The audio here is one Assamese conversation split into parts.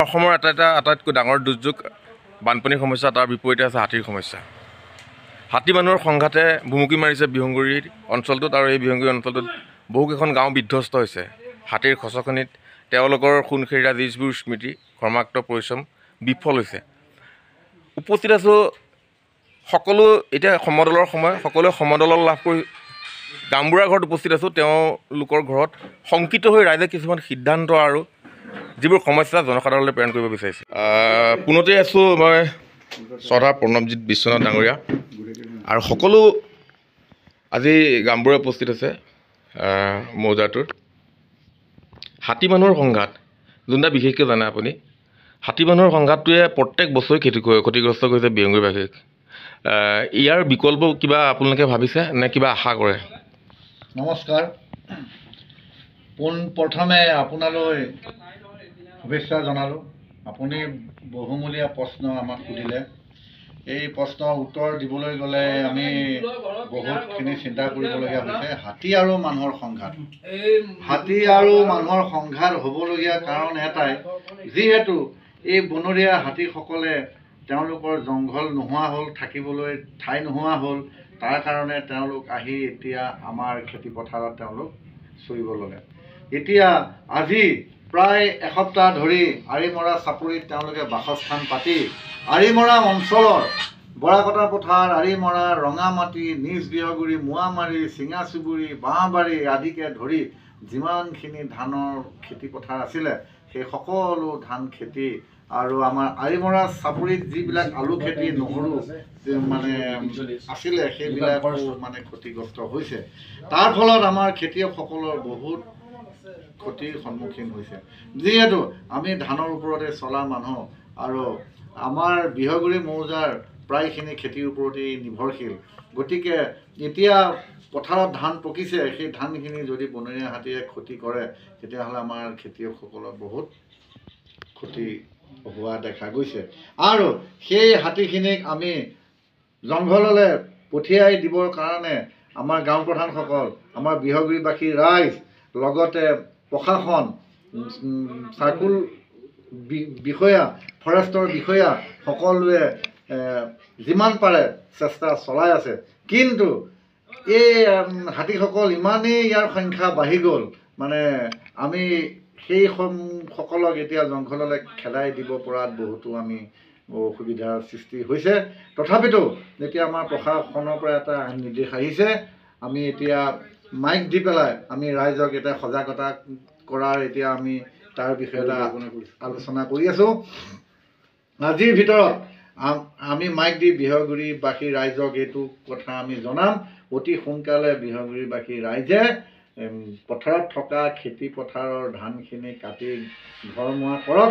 অসমৰ আটাইতকৈ ডাঙৰ দুৰ্যোগ বানপানীৰ সমস্যা, তাৰ বিপৰীতে আছে হাতীৰ সমস্যা। হাতী মানুহৰ সংঘাতে ভুমুকি মাৰিছে বিহংগুৰি অঞ্চলটোত, আৰু এই বিহংগুৰি অঞ্চলটোত বহুকেইখন গাঁও বিধ্বস্ত হৈছে। হাতীৰ খচখনিত তেওঁলোকৰ সোণসেৰীয়া যিবোৰ স্মৃতি, কৰ্মাক্ত পৰিশ্ৰম বিফল হৈছে। উপস্থিত আছোঁ সকলো, এতিয়া সমদলৰ সময়, সকলোৱে সমদল লাভ কৰি গামবুঢ়া ঘৰত উপস্থিত আছোঁ। তেওঁলোকৰ ঘৰত শংকিত হৈ ৰাইজে কিছুমান সিদ্ধান্ত আৰু যিবোৰ সমস্যা জনসাধাৰণলৈ প্ৰেৰণ কৰিব বিচাৰিছে। পোনতে আছোঁ মই শ্ৰদ্ধা প্ৰণৱজিৎ বিশ্বনাথ ডাঙৰীয়া, আৰু সকলো আজি গামবুঢ়া উপস্থিত আছে মৌজাটোৰ। হাতী মানুহৰ সংঘাত যোনটা বিশেষকৈ জানে আপুনি, হাতী মানুহৰ সংঘাতটোৱে প্ৰত্যেক বছৰে ক্ষতিগ্ৰস্ত কৰিছে বিহংগুৰিবাসীক। ইয়াৰ বিকল্প কিবা আপোনালোকে ভাবিছে নে কিবা আশা কৰে? নমস্কাৰ। পোনপ্ৰথমে আপোনালৈ শুভেচ্ছা জনালোঁ। আপুনি বহুমূলীয়া প্ৰশ্ন আমাক সুধিলে। এই প্ৰশ্নৰ উত্তৰ দিবলৈ গ'লে আমি বহুতখিনি চিন্তা কৰিবলগীয়া হৈছে। হাতী আৰু মানুহৰ সংঘাত, হাতী আৰু মানুহৰ সংঘাত হ'বলগীয়া কাৰণ এটাই, যিহেতু এই বনৰীয়া হাতীসকলে তেওঁলোকৰ জংঘল নোহোৱা হ'ল, থাকিবলৈ ঠাই নোহোৱা হ'ল, তাৰ কাৰণে তেওঁলোক আহি এতিয়া আমাৰ খেতিপথাৰত তেওঁলোক চৰিব ল'লে। এতিয়া আজি প্ৰায় এসপ্তাহ ধৰি আৰিমৰা চাপৰিত তেওঁলোকে বাসস্থান পাতি আৰিমৰা অঞ্চলৰ বৰাকটা পথাৰ, আৰিমৰা, ৰঙামাটি, নিজ বিহগুৰি, মোৱামাৰী, চিঙাচুবুৰী, বাঁহবাৰী আদিকে ধৰি যিমানখিনি ধানৰ খেতিপথাৰ আছিলে, সেই সকলো ধান খেতি আৰু আমাৰ আৰিমৰা চাপৰিত যিবিলাক আলু খেতি, নহৰু মানে আছিলে, সেইবিলাকো মানে ক্ষতিগ্ৰস্ত হৈছে। তাৰ ফলত আমাৰ খেতিয়কসকলৰ বহুত ক্ষতিৰ সন্মুখীন হৈছে। যিহেতু আমি ধানৰ ওপৰতে চলা মানুহ, আৰু আমাৰ বিহগুৰি মৌজাৰ প্ৰায়খিনি খেতিৰ ওপৰতেই নিৰ্ভৰশীল। গতিকে এতিয়া পথাৰত ধান পকিছে, সেই ধানখিনি যদি বনৰীয়া হাতীয়ে ক্ষতি কৰে, তেতিয়াহ'লে আমাৰ খেতিয়কসকলৰ বহুত ক্ষতি হোৱা দেখা গৈছে। আৰু সেই হাতীখিনিক আমি জংঘললৈ পঠিয়াই দিবৰ কাৰণে আমাৰ গাঁও প্ৰধানসকল, আমাৰ বিহগুৰিবাসী ৰাইজ, লগতে প্ৰশাসন, চাৰ্কুল বিষয়া, ফৰেষ্টৰ বিষয়া সকলোৱে যিমান পাৰে চেষ্টা চলাই আছে। কিন্তু এই হাতীসকল ইমানেই ইয়াৰ সংখ্যা বাঢ়ি গ'ল, মানে আমি সেই সকলক এতিয়া জংঘললৈ খেদাই দিব পৰাত বহুতো আমি অসুবিধাৰ সৃষ্টি হৈছে। তথাপিতো এতিয়া আমাৰ প্ৰশাসনৰ পৰা এটা নিৰ্দেশ আহিছে, আমি এতিয়া মাইক দি পেলাই আমি ৰাইজক এতিয়া সজাগতা কৰাৰ এতিয়া আমি তাৰ বিষয়ে এটা আলোচনা কৰি আছোঁ। আজিৰ ভিতৰত আমি মাইক দি বিহগুৰিবাসী ৰাইজক এইটো কথা আমি জনাম, অতি সোনকালে বিহগুৰিবাসী ৰাইজে পথাৰত থকা খেতি পথাৰৰ ধানখিনি কাটি ঘৰমুৱা কৰক।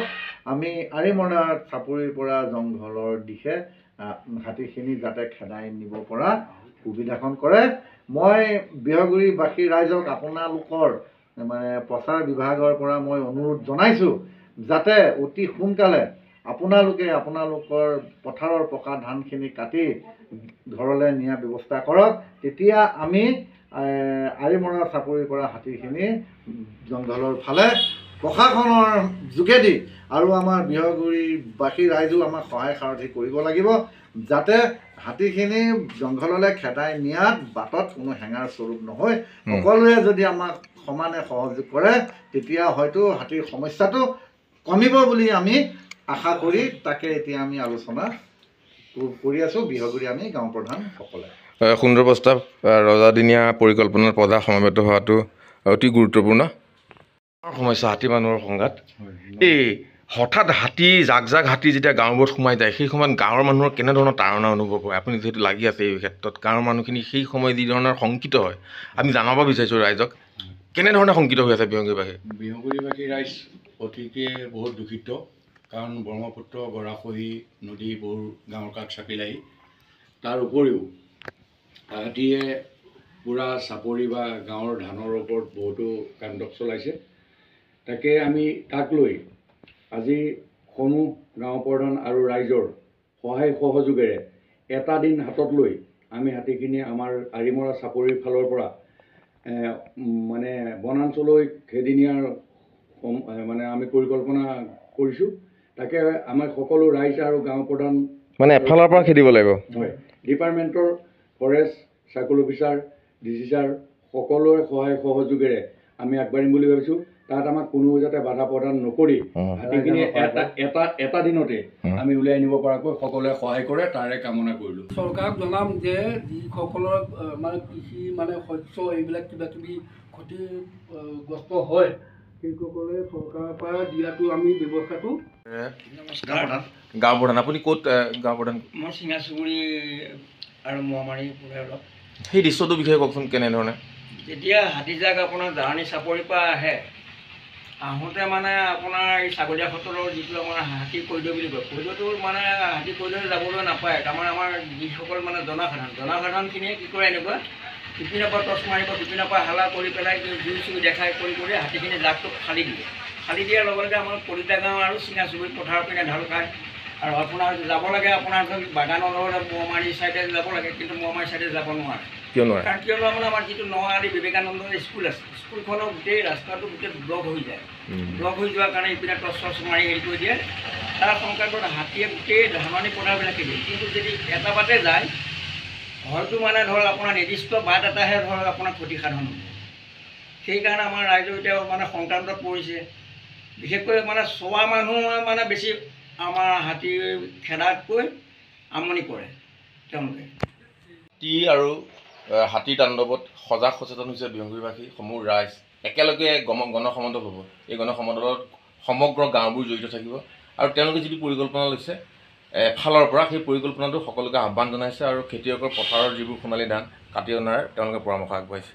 আমি আৰিমৰা চাপৰিৰ পৰা জংঘলৰ দিশে হাতীখিনি যাতে খেদাই নিব পৰা সুবিধাখন কৰে। মই বিহগুৰিবাসী ৰাইজক আপোনালোকৰ মানে প্ৰচাৰ বিভাগৰ পৰা মই অনুৰোধ জনাইছোঁ, যাতে অতি সোনকালে আপোনালোকে আপোনালোকৰ পথাৰৰ পকা ধানখিনি কাটি ঘৰলৈ নিয়াৰ ব্যৱস্থা কৰক। তেতিয়া আমি আৰিমৰা চাপৰিৰ পৰা হাতীখিনি জংঘলৰ ফালে প্ৰশাসনৰ যোগেদি আৰু আমাৰ বিহগুৰিবাসী ৰাইজেও আমাক সহায় সাৰথি কৰিব লাগিব, যাতে হাতীখিনি জংঘললৈ খেদাই নিয়াত বাটত কোনো হেঙাৰ স্বৰূপ নহয়। সকলোৱে যদি আমাক সমানে সহযোগ কৰে, তেতিয়া হয়তো হাতীৰ সমস্যাটো কমিব বুলি আমি আশা কৰি তাকে এতিয়া আমি আলোচনা কৰি আছোঁ বিহগুৰি আমি গাঁও প্ৰধানসকলে। সুন্দৰ প্ৰস্তাৱ। ৰজাদিনীয়া পৰিকল্পনাৰ প্ৰজা সমবেত হোৱাটো অতি গুৰুত্বপূৰ্ণ সমস্যা, হাতী মানুহৰ সংঘাত। এই হঠাৎ হাতী, জাক হাতী যেতিয়া গাঁওবোৰত সোমাই যায়, সেই সময়ত গাঁৱৰ মানুহৰ কেনেধৰণৰ তাৰণা অনুভৱ হয়? আপুনি যিহেতু লাগি আছে এই ক্ষেত্ৰত, গাঁৱৰ মানুহখিনি সেই সময়ত যি ধৰণৰ শংকিত হয়, আমি জনাব বিচাৰিছোঁ ৰাইজক, কেনেধৰণে শংকিত হৈ আছে বিহগুৰিবাসী ৰাইজ অতিকে বহুত দুখিত। কাৰণ ব্ৰহ্মপুত্ৰ, গৰাখহী নদীবোৰ গাঁৱৰ কাষ চাপিলাহি। তাৰ উপৰিও হাতীয়ে পূৰা চাপৰি বা গাঁৱৰ ধানৰ ওপৰত বহুতো কাণ্ডপ চলাইছে। তাকে আমি তাক লৈ আজি সমূহ গাঁও প্ৰধান আৰু ৰাইজৰ সহায় সহযোগেৰে এটা দিন হাতত লৈ আমি হাতীখিনি আমাৰ আৰিমৰা চাপৰিৰ ফালৰ পৰা মানে বনাঞ্চললৈ খেদি নিয়াৰ মানে আমি পৰিকল্পনা কৰিছোঁ। তাকে আমাৰ সকলো ৰাইজ আৰু গাঁও প্ৰধান মানে এফালৰ পৰা খেদিব লাগিব। হয়, ডিপাৰ্টমেণ্টৰ forest circle officer DC sir সকলোৰে সহায় সহযোগেৰে আমি আগবাঢ়িম বুলি ভাবিছোঁ। তাত আমাক কোনো যাতে বাধা প্ৰদান নকৰি হাতীখিনি এটা দিনতে আমি উলিয়াই নিব পৰাকৈ সকলোৱে সহায় কৰে তাৰে কামনা কৰিলোঁ। চৰকাৰক জনাম যে যিসকলৰ মানে কৃষি মানে শস্য এইবিলাক কিবা কিবি ক্ষতিগ্ৰস্ত হয় সেইসকলে চৰকাৰৰ পৰা দিয়াটো আমি ব্যৱস্থাটো। গাঁও প্ৰধান, আপুনি ক'ত গাঁও প্ৰধান? মই চিঙাচুগুৰি আৰু মোৱামাৰী অলপ। সেই দৃশ্যটোৰ বিষয়ে কওকচোন, কেনেধৰণে? যেতিয়া হাতীজাক আপোনাৰ জাৰণি চাপৰিৰ পৰা আহোঁতে মানে আপোনাৰ এই ছাগলীয়া সত্ৰৰ যিটো আমাৰ হাতী কৈদ বুলি কয়, কৈদটো মানে হাতী কৈদলৈ যাবলৈ নাপায়। তাৰমানে আমাৰ যিসকল মানে জনসাধাৰণখিনিয়ে কি কৰে, এনেকুৱা ইপিনৰ পৰা টৰ্চ মাৰিব, সিপিনৰ পৰা হালা কৰি পেলাই জুই চুই দেখাই কৰি হাতীখিনি জাকটো ফালি দিয়ে। ফালি দিয়াৰ লগে লগে আমাৰ কলিতা গাঁও আৰু চিঙাচুগুৰি পথাৰৰ পিনে ঢাল খায়। আৰু আপোনাৰ যাব লাগে আপোনাৰ ধৰক বাগানৰ লগতে মোৱামাৰী ছাইডে যাব লাগে, কিন্তু মোৱামাৰী ছাইডে যাব নোৱাৰে। কিয় নোৱাৰে? কাৰণ কিয়নো মানে আমাৰ যিটো নআলি বিবেকানন্দ স্কুল আছে, স্কুলখনৰ গোটেই ৰাস্তাটো গোটেই ব্লক হৈ যায়। ব্লক হৈ যোৱাৰ কাৰণে ইপিনে টৰ্চ মাৰি হেৰি কৰি দিয়ে। তাৰ সংক্ৰান্তত হাতীয়ে গোটেই ধাননি পথাৰবিলাক দিয়ে। কিন্তু যদি এটা বাটে যায়, হয়তো মানে ধৰক আপোনাৰ নিৰ্দিষ্ট বাট এটাহে ধৰক আপোনাৰ ক্ষতিসাধন হ'ব। সেইকাৰণে আমাৰ ৰাইজৰ এতিয়া মানে সংক্ৰান্তত পৰিছে। বিশেষকৈ মানে চোৱা মানুহে মানে বেছি আমাৰ হাতী খেদাতকৈ আমনি কৰে তেওঁলোকে। হাতী আৰু হাতীৰ তাণ্ডৱত সজাগ সচেতন হৈছে বিহংগুৰিবাসী সমূহ ৰাইজ। একেলগে গণসমদল হ'ব। এই গণসমদলত সমগ্ৰ গাঁওবোৰ জড়িত থাকিব আৰু তেওঁলোকে যিটো পৰিকল্পনা লৈছে এফালৰ পৰা, সেই পৰিকল্পনাটো সকলোকে আহ্বান জনাইছে আৰু খেতিয়কৰ পথাৰৰ যিবোৰ সোণালী ধান কাটি অনাৰ তেওঁলোকে পৰামৰ্শ আগবঢ়াইছে।